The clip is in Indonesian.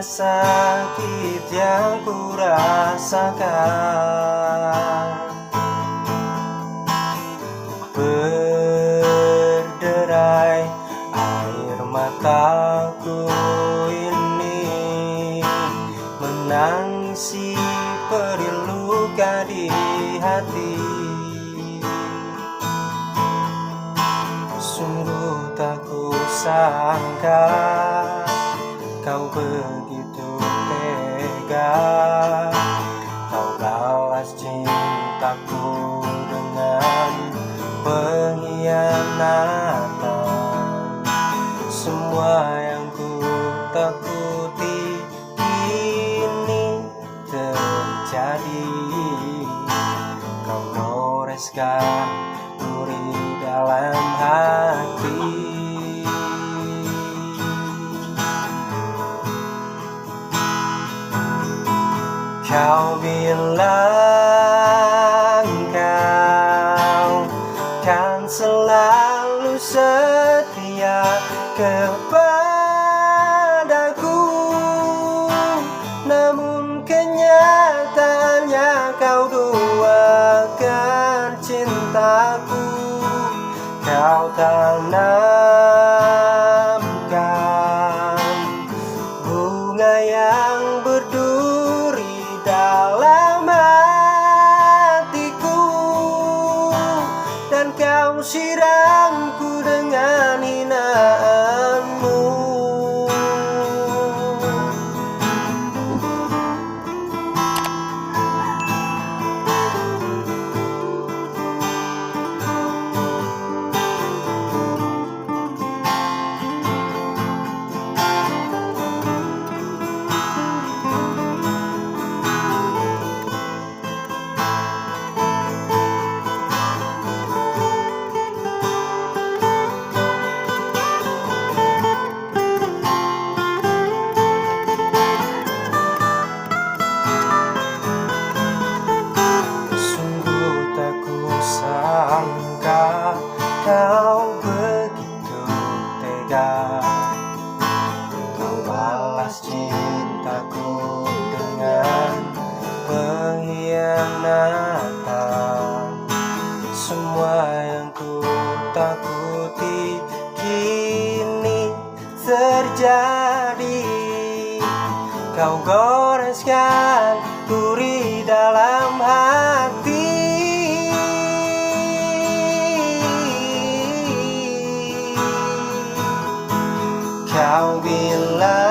sakit yang ku rasakan. Berderai air mataku ini menangisi perih luka di hati. Sungguh tak kusangka kau begitu tega. Kau balas cintaku dengan pengkhianatan. Semua yang ku takuti kini terjadi. Kau goreskan duri dalam hati. Kau bilang kau kan selalu setia kepadaku, namun kenyataannya kau duakan cintaku. Kau tanamkan bunga yang berduri dalam hatiku, dan kau siramku dengan hinaanmu. Sangka kau begitu tega. Kau balas cintaku dengan pengkhianatan. Semua yang ku takuti kini terjadi. Kau goreskan duri dalam hati. Kau bilang